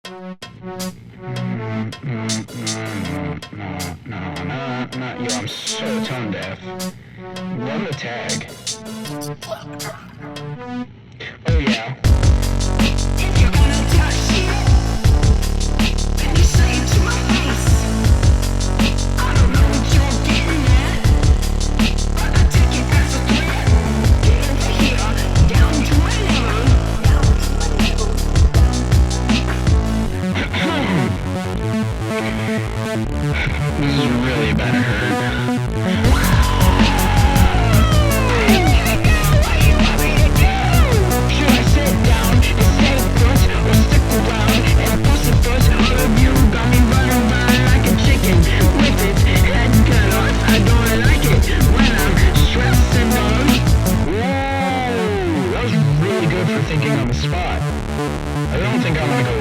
No. Yo, I'm so tone deaf. Run the tag. Oh yeah. If you're gonna touch it, can you say it to my face? I don't know what you're getting at, but I take it as a threat. Get over here, down to my level. This is really about to hurt. Thinking on the spot. I don't think I want to go